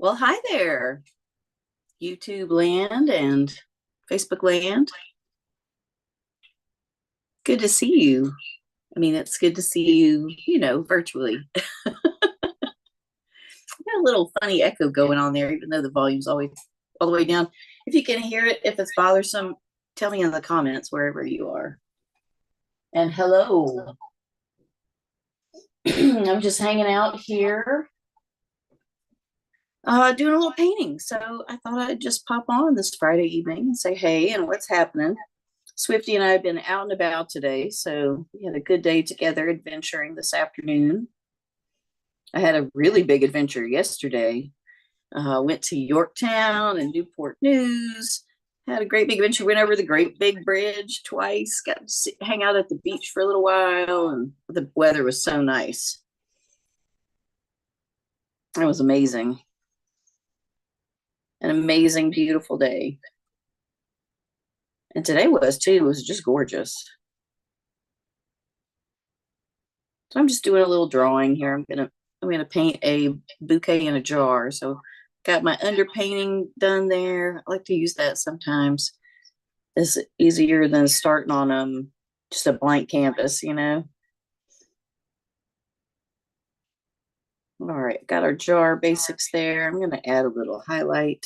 Well, hi there, YouTube land and Facebook land. Good to see you. I mean, it's good to see you, virtually. Got a little funny echo going on there, even though the volume's always all the way down. If you can hear it, if it's bothersome, tell me in the comments wherever you are. And hello. I'm just hanging out here, doing a little painting. So I thought I'd just pop on this Friday evening and say, hey, and what's happening. Swifty and I have been out and about today, so we had a good day together adventuring this afternoon. I had a really big adventure yesterday. Went to Yorktown and Newport News. Had a great big adventure. Went over the Great Big Bridge twice. Got to hang out at the beach for a little while, and the weather was so nice. It was amazing. An amazing, beautiful day. And today was too. It was just gorgeous. So I'm just doing a little drawing here. I'm gonna paint a bouquet in a jar. So got my underpainting done there. I like to use that sometimes. It's easier than starting on just a blank canvas. All right, got our jar basics there. I'm gonna add a little highlight.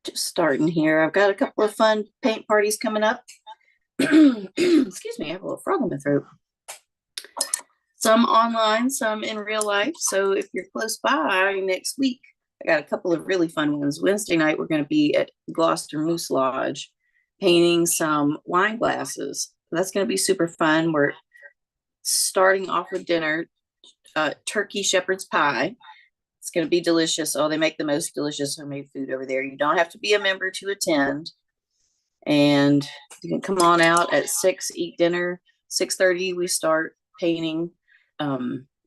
Just starting here. I've got a couple of fun paint parties coming up. Excuse me, I have a little frog in my throat. Some online, some in real life. So if you're close by next week, I got a couple of really fun ones. Wednesday night, we're going to be at Gloucester Moose Lodge painting some wine glasses. That's going to be super fun. We're starting off with dinner, turkey shepherd's pie. It's going to be delicious. Oh, they make the most delicious homemade food over there. You don't have to be a member to attend. And you can come on out at 6, eat dinner. 6:30, we start painting.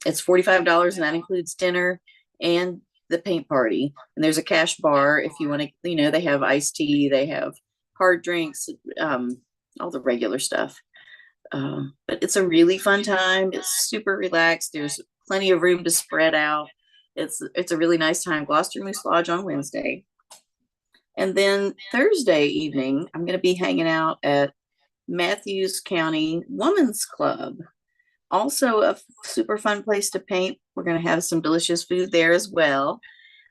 It's $45, and that includes dinner and the paint party. And there's a cash bar if you want to, they have iced tea, they have hard drinks, all the regular stuff. But it's a really fun time. It's super relaxed. There's plenty of room to spread out. It's a really nice time. Gloucester Moose Lodge on Wednesday. And then Thursday evening, I'm going to be hanging out at Matthews County Women's Club. Also a super fun place to paint. We're going to have some delicious food there as well,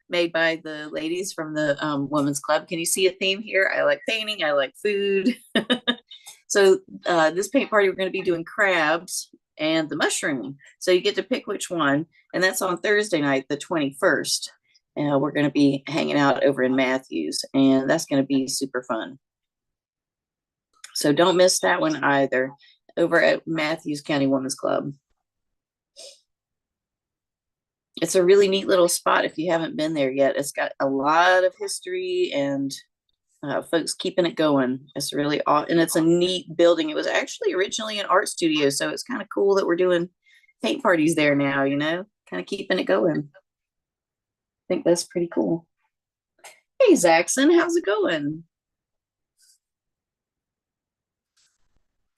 made by the ladies from the Women's Club. Can you see a theme here? I like painting. I like food. So this paint party, we're going to be doing crabs and the mushroom. So you get to pick which one. And that's on Thursday night, the 21st. We're going to be hanging out over in Matthews, and that's going to be super fun. So don't miss that one either, over at Matthews County Women's Club. It's a really neat little spot if you haven't been there yet. It's got a lot of history and folks keeping it going. It's really awesome, and it's a neat building. It was actually originally an art studio, so it's kind of cool that we're doing paint parties there now, kind of keeping it going. I think that's pretty cool. Hey, Zaxon, how's it going?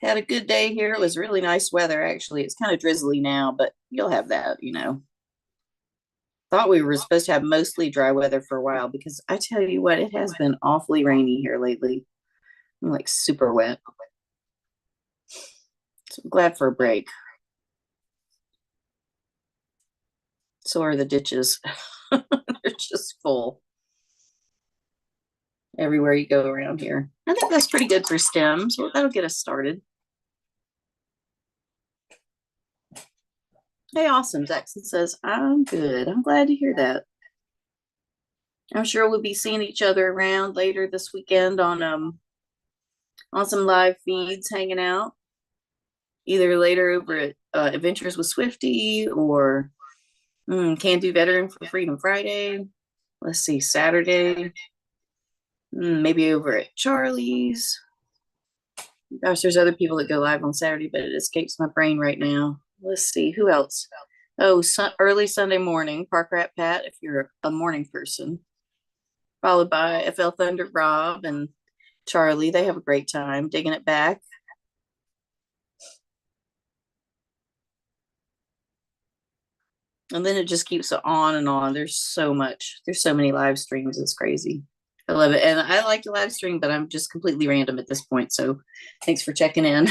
Had a good day here. It was really nice weather, actually. It's kind of drizzly now, but you'll have that. Thought we were supposed to have mostly dry weather for a while because I tell you what, it has been awfully rainy here lately. I'm like super wet. So I'm glad for a break. So are the ditches. They're just full everywhere you go around here. I think that's pretty good for stems. Well, that'll get us started. Hey, awesome. Jackson says, I'm good. I'm glad to hear that. I'm sure we'll be seeing each other around later this weekend on some live feeds, hanging out. Either later over at Adventures with Swifty or Can Do Veteran for Freedom Friday. Let's see, Saturday. Maybe over at Charlie's. Gosh, there's other people that go live on Saturday, but it escapes my brain right now. Let's see, who else? Oh, early Sunday morning, Park Rat Pat, if you're a morning person. Followed by FL Thunder Rob and Charlie. They have a great time digging it back. And then it just keeps it on and on. There's so much. There's so many live streams. It's crazy. I love it. And I like to live stream, but I'm just completely random at this point. So thanks for checking in.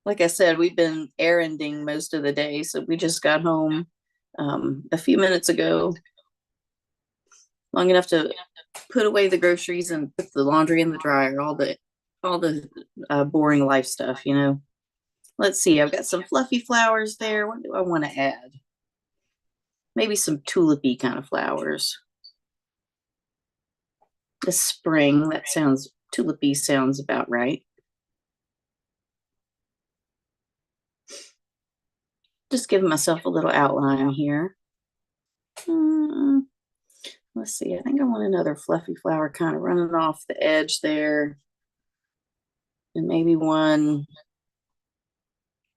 Like I said, we've been erranding most of the day. So we just got home a few minutes ago, long enough to put away the groceries and put the laundry in the dryer, all the boring life stuff, you know. Let's see, I've got some fluffy flowers there. What do I want to add? Maybe some tulipy kind of flowers. The spring, that sounds, tulipy sounds about right. Just giving myself a little outline here. Let's see, I think I want another fluffy flower kind of running off the edge there. And maybe one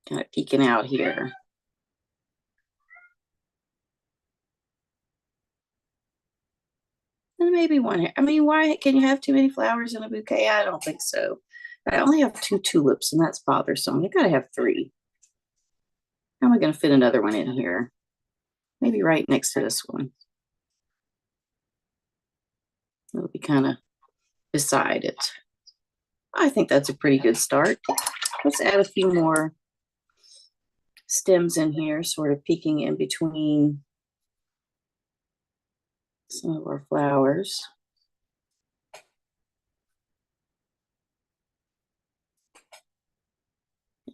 kind of peeking out here. And maybe one here. I mean, why can you have too many flowers in a bouquet? I don't think so. I only have 2 tulips, and that's bothersome. You gotta have 3. How am I gonna fit another one in here? Maybe right next to this one. It'll be kind of beside it. I think that's a pretty good start. Let's add a few more stems in here, sort of peeking in between some of our flowers.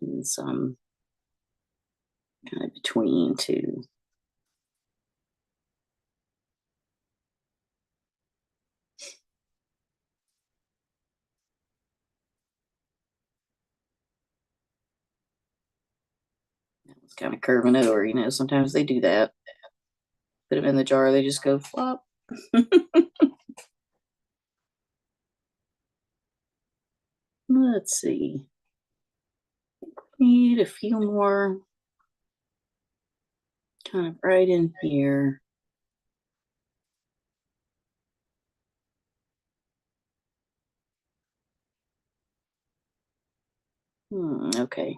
And some kind of between too. It's kind of curving over, you know, sometimes they do that. Put them in the jar, they just go flop. Let's see. Need a few more kind of right in here. Okay.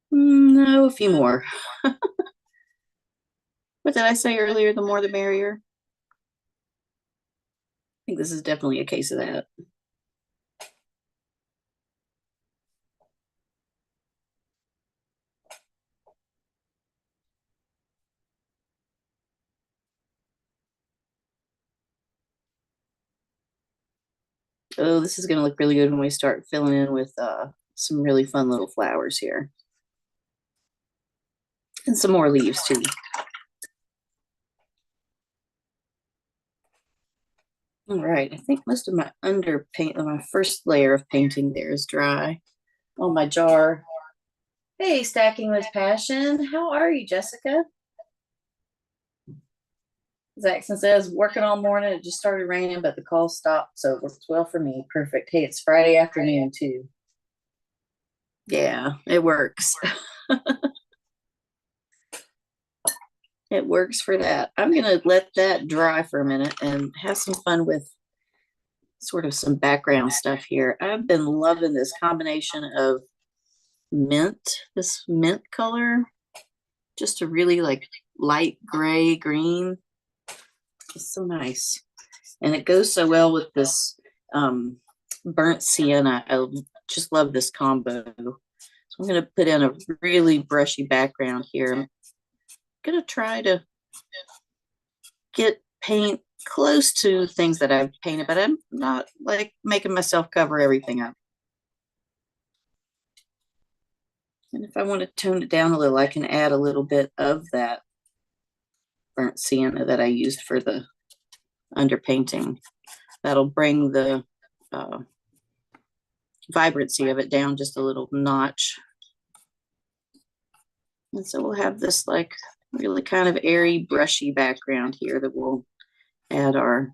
No, a few more. What did I say earlier? The more the merrier. I think this is definitely a case of that. Oh, this is going to look really good when we start filling in with some really fun little flowers here. And some more leaves too. All right, I think most of my underpaint, my first layer of painting there is dry on my jar. Hey, Stacking with Passion. How are you, Jessica? Zaxton says, working all morning. It just started raining, but the call stopped, so it works well for me. Perfect. Hey, it's Friday afternoon, too. Yeah, it works. It works for that. I'm going to let that dry for a minute and have some fun with sort of some background stuff here. I've been loving this combination of this mint color, just a really like light gray green. It's so nice. And it goes so well with this burnt sienna. I just love this combo. So I'm going to put in a really brushy background here. I'm going to try to get paint close to things that I've painted, but I'm not like making myself cover everything up. And if I want to tone it down a little, I can add a little bit of that burnt sienna that I used for the underpainting. That'll bring the vibrancy of it down just a little notch. And so we'll have this like really kind of airy, brushy background here that we'll add our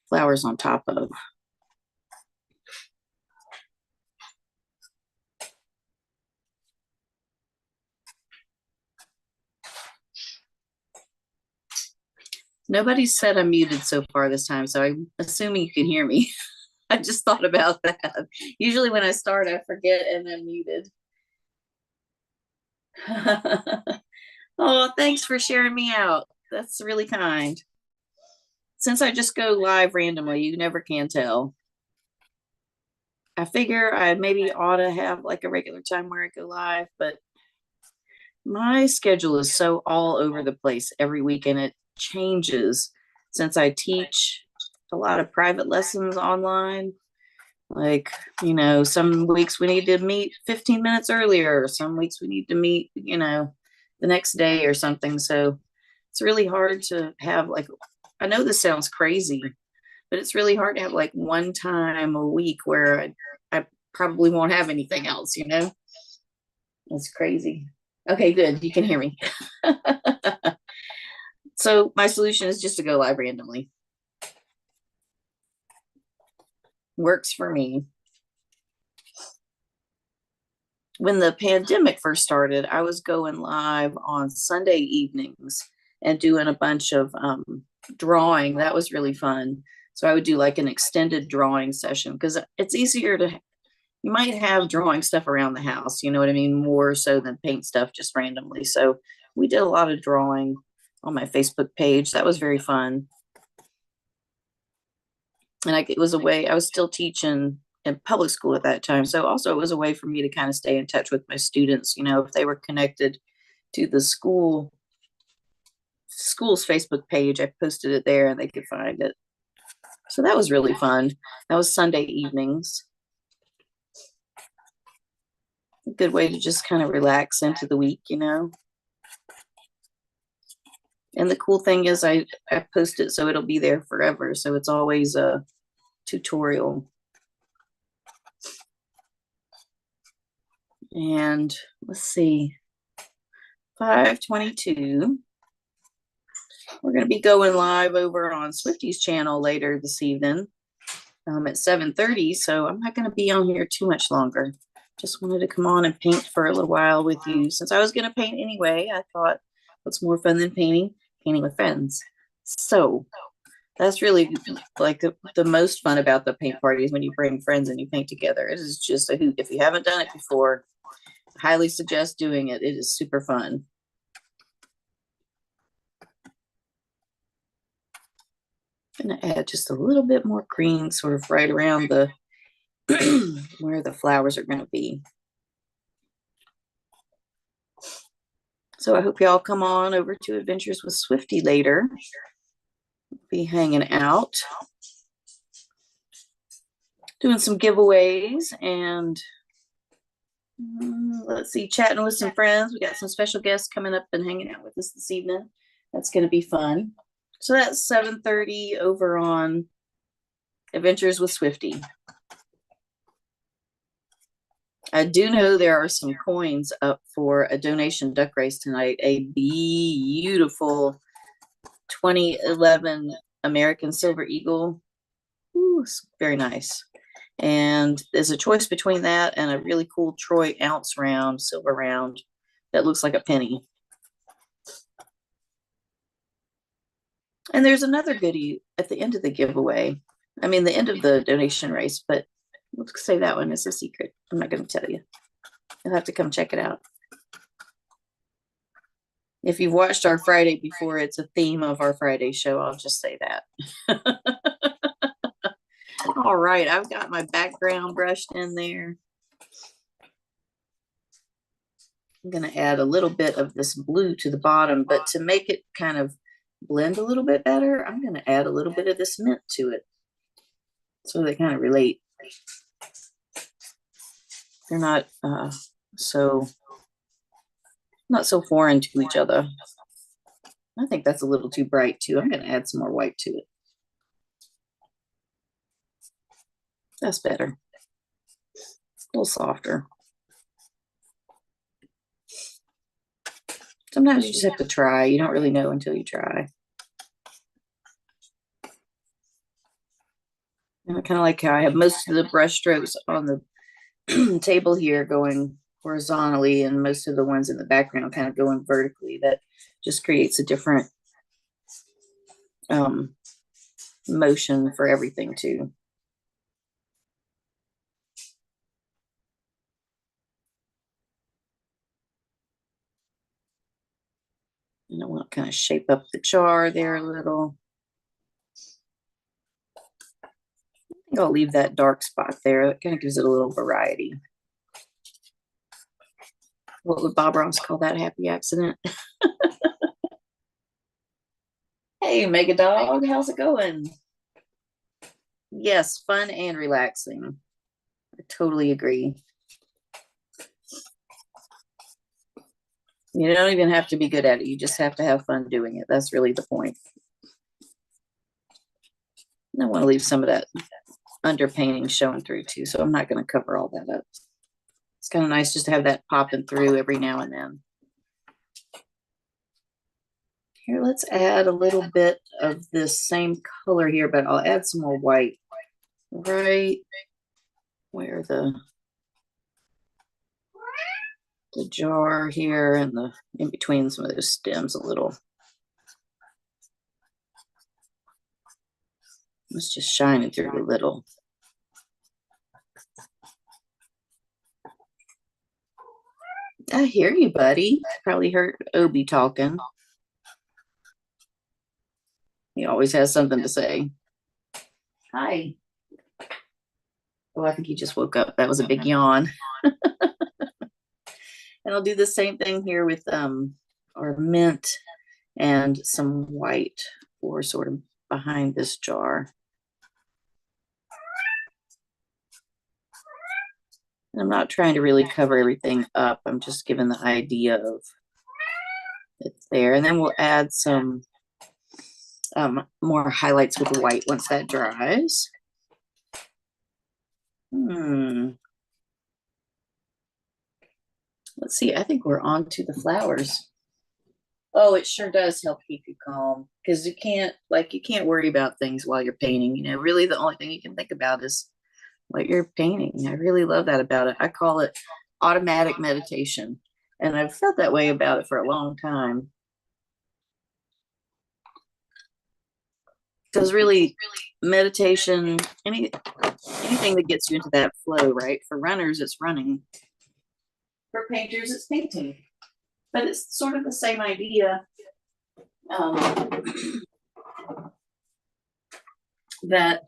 flowers on top of. Nobody said I'm muted so far this time, so I'm assuming you can hear me. I just thought about that. Usually when I start, I forget and I'm muted. Oh, thanks for sharing me out. That's really kind. Since I just go live randomly, you never can tell. I figure I maybe ought to have like a regular time where I go live, but my schedule is so all over the place every week and it changes since I teach a lot of private lessons online. Like, some weeks we need to meet 15 minutes earlier, some weeks we need to meet, the next day or something. So it's really hard to have like, I know this sounds crazy, but it's really hard to have like one time a week where I probably won't have anything else. It's crazy. Okay, good. You can hear me. So my solution is just to go live randomly. Works for me. When the pandemic first started, I was going live on Sunday evenings and doing a bunch of drawing. That was really fun. So I would do like an extended drawing session because it's easier you might have drawing stuff around the house, you know what I mean? More so than paint stuff just randomly. So we did a lot of drawing on my Facebook page. That was very fun. And it was a way, I was still teaching in public school at that time. So also it was a way for me to kind of stay in touch with my students, if they were connected to the school's Facebook page, I posted it there and they could find it. So that was really fun. That was Sunday evenings. A good way to just kind of relax into the week. And the cool thing is I post it so it'll be there forever. So it's always a tutorial. And let's see, 5:22. We're going to be going live over on Swifty's channel later this evening at 7:30. So I'm not going to be on here too much longer. Just wanted to come on and paint for a little while with you. Since I was going to paint anyway, I thought, what's more fun than painting? Painting with friends. So that's really like the most fun about the paint parties when you bring friends and you paint together. It is just a hoot. If you haven't done it before, I highly suggest doing it. It is super fun. I'm going to add just a little bit more green sort of right around the where the flowers are going to be. So I hope y'all come on over to Adventures with Swifty later. Be hanging out, doing some giveaways, and let's see, chatting with some friends. We got some special guests coming up and hanging out with us this evening. That's going to be fun. So that's 7:30 over on Adventures with Swifty. I do know there are some coins up for a donation duck race tonight. A beautiful 2011 American Silver Eagle. Ooh, it's very nice. And there's a choice between that and a really cool Troy ounce round, silver round, that looks like a penny. And there's another goodie at the end of the giveaway. I mean, the end of the donation race, but let's say that one is a secret. I'm not going to tell you. You'll have to come check it out. If you've watched our Friday before, it's a theme of our Friday show. I'll just say that. All right, I've got my background brushed in there. I'm going to add a little bit of this blue to the bottom, but to make it kind of blend a little bit better, I'm going to add a little bit of this mint to it so they kind of relate. They're not so foreign to each other. I think that's a little too bright too. I'm going to add some more white to it. That's better. A little softer. Sometimes you just have to try. You don't really know until you try. And I kind of like how I have most of the brush strokes on the table here going horizontally and most of the ones in the background kind of going vertically. That just creates a different motion for everything too. And I want to kind of shape up the jar there a little. I think I'll leave that dark spot there. It kind of gives it a little variety. What would Bob Ross call that? Happy accident? Hey, Mega Dog, how's it going? Yes, fun and relaxing. I totally agree. You don't even have to be good at it. You just have to have fun doing it. That's really the point. And I want to leave some of that underpainting showing through too, so I'm not going to cover all that up. It's kind of nice just to have that popping through every now and then. Here, let's add a little bit of this same color here, but I'll add some more white right where the jar here and the in between some of those stems a little. It's just shining through a little. I hear you, buddy. Probably heard Obi talking. He always has something to say. Hi. Oh, I think he just woke up. That was a big yawn. And I'll do the same thing here with our mint and some white for sort of behind this jar. And I'm not trying to really cover everything up. I'm just giving the idea of it's there. And then we'll add some more highlights with the white once that dries. Let's see. I think we're on to the flowers. Oh, it sure does help keep you calm because you can't worry about things while you're painting. You know, really the only thing you can think about is what you're painting. I really love that about it. I call it automatic meditation, and I've felt that way about it for a long time. Because really, meditation, anything that gets you into that flow, right? For runners, it's running. For painters, it's painting. But it's sort of the same idea. That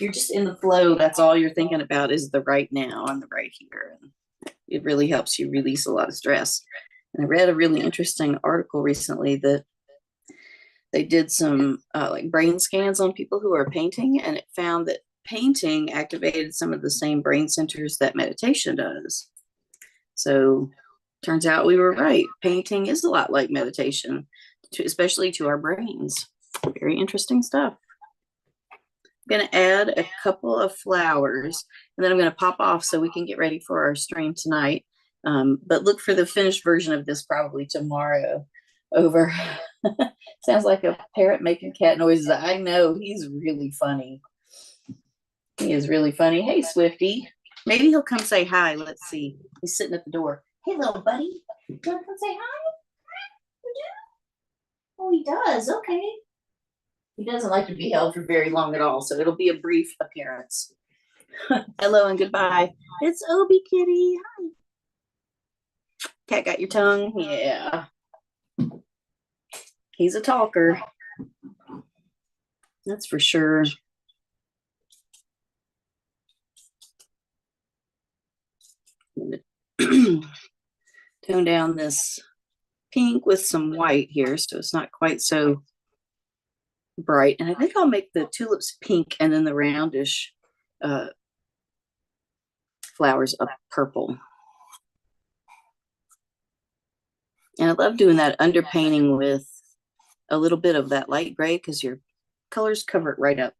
you're just in the flow. That's all you're thinking about is the right now and the right here. And it really helps you release a lot of stress. And I read a really interesting article recently that they did some like brain scans on people who are painting, and it found that painting activated some of the same brain centers that meditation does. So turns out we were right. Painting is a lot like meditation, especially to our brains. Very interesting stuff. I'm going to add a couple of flowers, and then I'm going to pop off so we can get ready for our stream tonight. But look for the finished version of this probably tomorrow. Over. Sounds like a parrot making cat noises. I know, he's really funny. He is really funny. Hey, Swifty. Maybe he'll come say hi. Let's see. He's sitting at the door. Hey, little buddy. You want to come say hi? You do? Oh, he does. Okay. He doesn't like to be held for very long at all, so it'll be a brief appearance. Hello and goodbye. It's Obi Kitty. Hi. Cat got your tongue? Yeah. He's a talker. That's for sure. Tone down this pink with some white here so it's not quite so bright. And I think I'll make the tulips pink and then the roundish flowers a purple. And I love doing that underpainting with a little bit of that light gray because your colors cover it right up.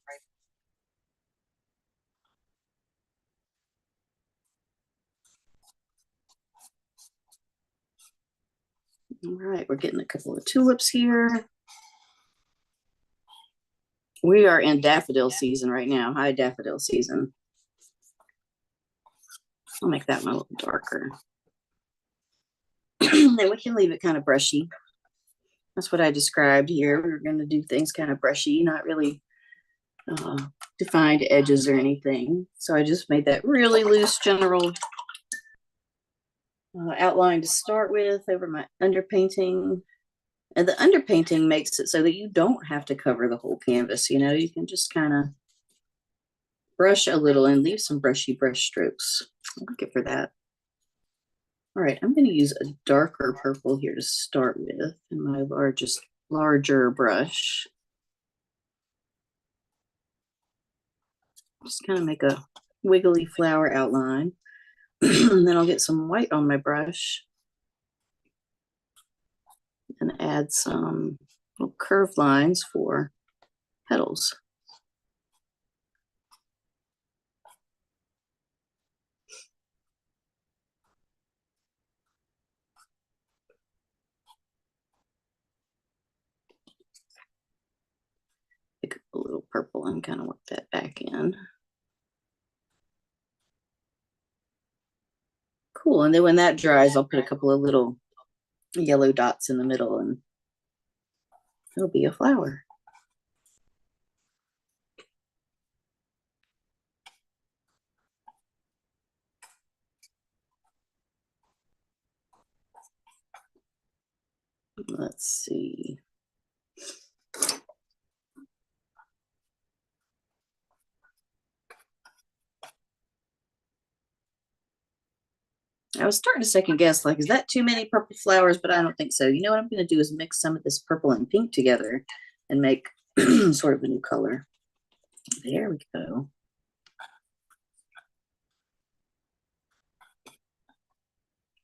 All right, we're getting a couple of tulips here. We are in daffodil season right now, high daffodil season. I'll make that one a little darker. Then we can leave it kind of brushy. That's what I described here. We're going to do things kind of brushy, not really defined edges or anything. So I just made that really loose general outline to start with over my underpainting. And the underpainting makes it so that you don't have to cover the whole canvas. You know, you can just kind of brush a little and leave some brushy brush strokes. I'll look it for that. All right, I'm going to use a darker purple here to start with in my larger brush. Just kind of make a wiggly flower outline. And then I'll get some white on my brush and add some little curved lines for petals. Pick up a little purple and kind of work that back in. Cool, and then when that dries, I'll put a couple of little yellow dots in the middle and it'll be a flower. Let's see. I was starting to second guess, like, is that too many purple flowers? But I don't think so. You know what I'm going to do is mix some of this purple and pink together and make sort of a new color. There we go.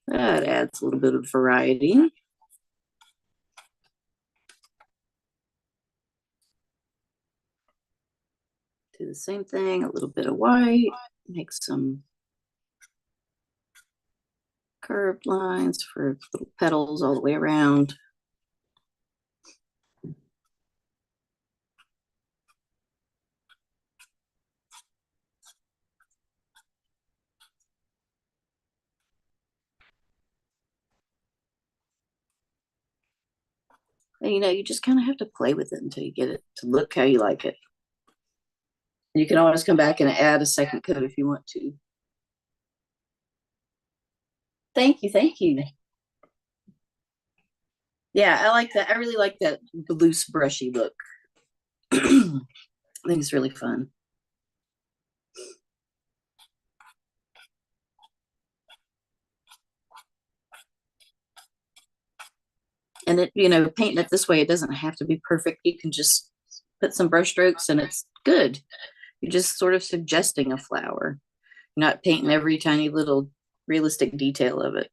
That adds a little bit of variety. Do the same thing, a little bit of white, make some curved lines for little petals all the way around. And you know, you just kind of have to play with it until you get it to look how you like it. You can always come back and add a second coat if you want to. Thank you, thank you. Yeah, I like that. I really like that loose, brushy look. I think it's really fun. And it, you know, painting it this way, it doesn't have to be perfect. You can just put some brush strokes and it's good. You're just sort of suggesting a flower, not painting every tiny little realistic detail of it,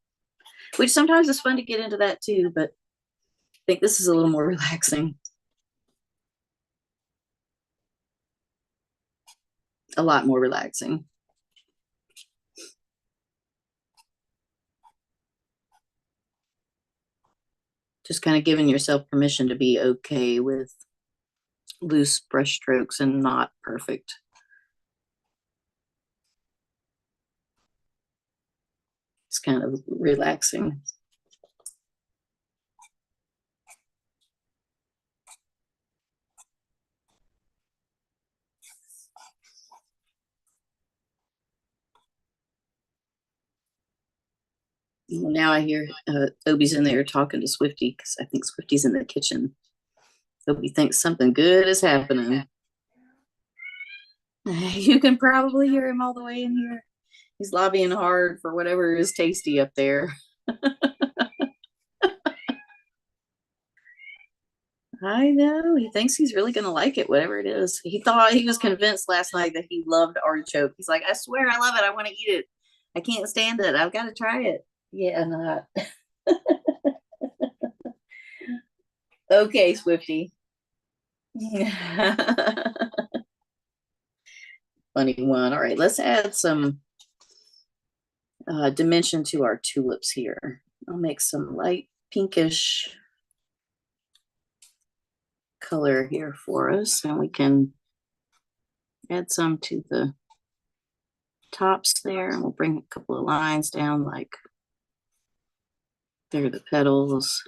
which sometimes is fun to get into that too, but I think this is a little more relaxing. A lot more relaxing. Just kind of giving yourself permission to be okay with loose brush strokes and not perfect. It's kind of relaxing. Now I hear Obi's in there talking to Swifty because I think Swifty's in the kitchen. Obi thinks something good is happening. You can probably hear him all the way in here. He's lobbying hard for whatever is tasty up there. I know. He thinks he's really going to like it, whatever it is. He was convinced last night that he loved artichoke. He's like, I swear I love it. I want to eat it. I can't stand it. I've got to try it. Yeah, not. Okay, Swifty. Funny one. All right, let's add some dimension to our tulips here. I'll make some light pinkish color here for us, and we can add some to the tops there, and we'll bring a couple of lines down like there are the petals.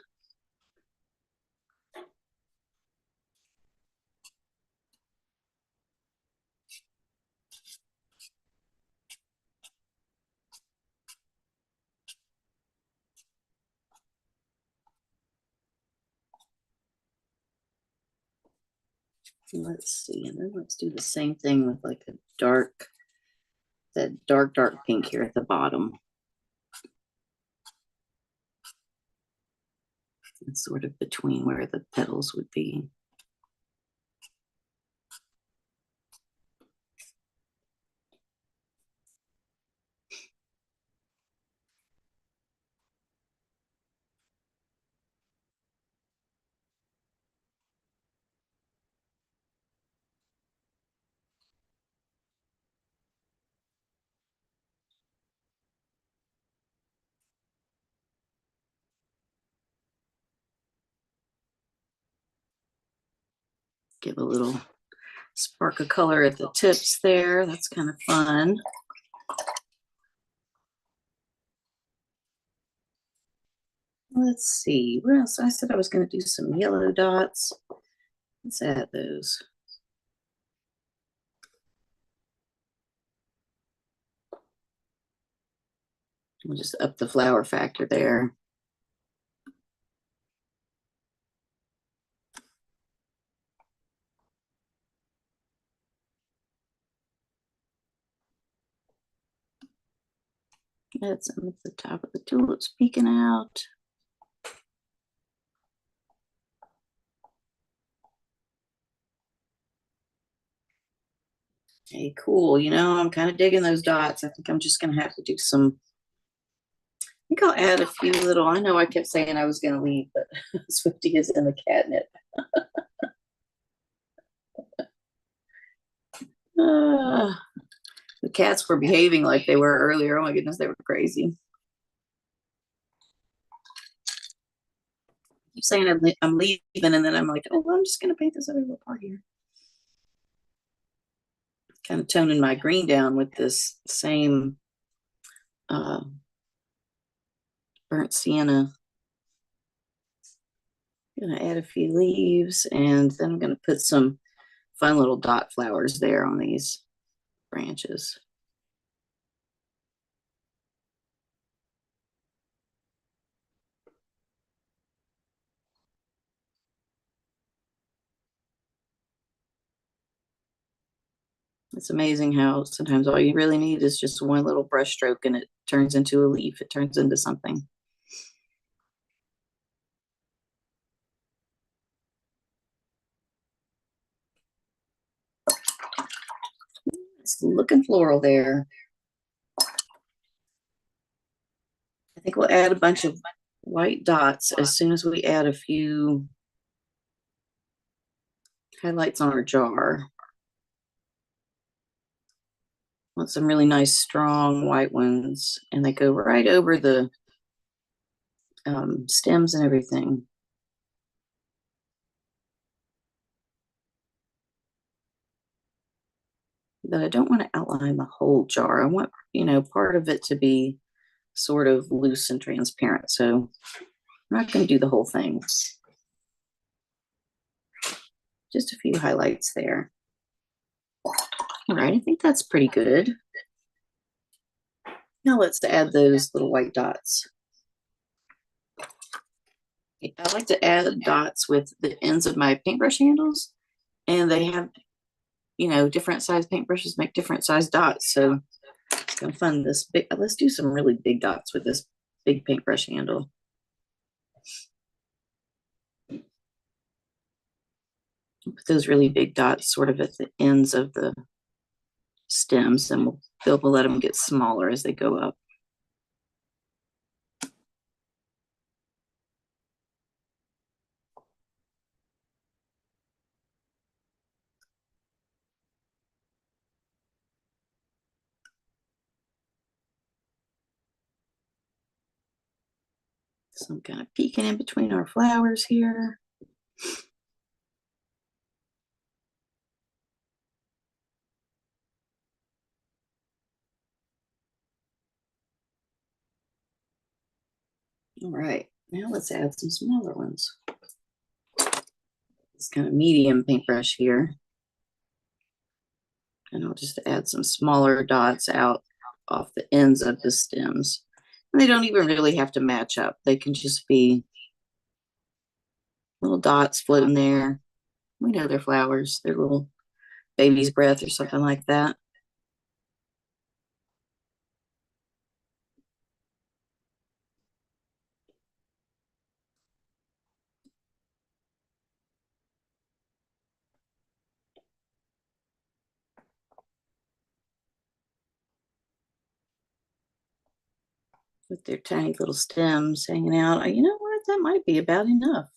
Let's see, and then let's do the same thing with like a dark, that dark pink here at the bottom. It's sort of between where the petals would be. Give a little spark of color at the tips there. That's kind of fun. Let's see, what else? I said I was going to do some yellow dots. Let's add those. We'll just up the flower factor there. Add some at the top of the tulips peeking out. Hey, cool. You know, I'm kind of digging those dots. I think I'm just going to have to do some. I think I'll add a few little. I know I kept saying I was going to leave, but Swifty is in the catnip. The cats were behaving like they were earlier. Oh my goodness, they were crazy. I keep saying I'm leaving, and then I'm like, oh, well, I'm just going to paint this other little part here. Kind of toning my green down with this same burnt sienna. I'm gonna add a few leaves, and then I'm gonna put some fun little dot flowers there on these branches. It's amazing how sometimes all you really need is just one little brush stroke and it turns into a leaf. It turns into something. It's looking floral there. I think we'll add a bunch of white dots as soon as we add a few highlights on our jar. Want some really nice strong white ones, and they go right over the stems and everything. But I don't want to outline the whole jar. I want, you know, part of it to be sort of loose and transparent. So I'm not going to do the whole thing. Just a few highlights there. All right, I think that's pretty good. Now let's add those little white dots. I like to add dots with the ends of my paintbrush handles, and they have, you know, different size paintbrushes make different size dots. So it's kind of fun. This big, let's do some really big dots with this big paintbrush handle. Put those really big dots sort of at the ends of the stems, and we'll let them get smaller as they go up. So I'm kind of peeking in between our flowers here. All right, now let's add some smaller ones. This kind of medium paintbrush here. And I'll just add some smaller dots out off the ends of the stems. And they don't even really have to match up. They can just be little dots floating there. We know they're flowers. They're little baby's breath or something like that. With their tiny little stems hanging out. You know what? That might be about enough.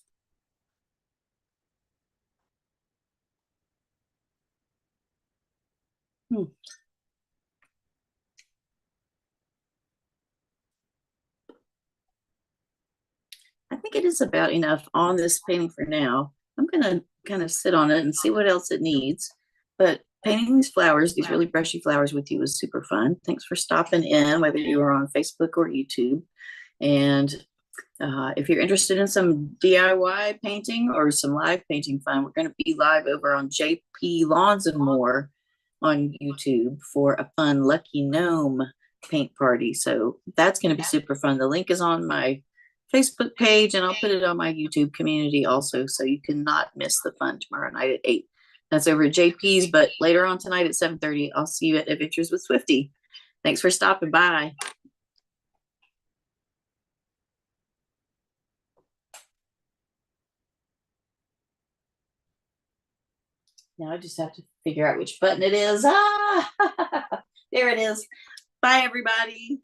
Hmm. I think it is about enough on this painting for now. I'm gonna kind of sit on it and see what else it needs. But painting these flowers, these really brushy flowers with you was super fun. Thanks for stopping in, whether you were on Facebook or YouTube. And if you're interested in some DIY painting or some live painting fun, we're going to be live over on JP Lawns and More on YouTube for a fun Lucky Gnome paint party. So that's going to be super fun. The link is on my Facebook page, and I'll put it on my YouTube community also, so you cannot miss the fun tomorrow night at 8. That's over at JP's, but later on tonight at 7:30, I'll see you at Adventures with Swifty. Thanks for stopping by. Now I just have to figure out which button it is. Ah, there it is. Bye, everybody.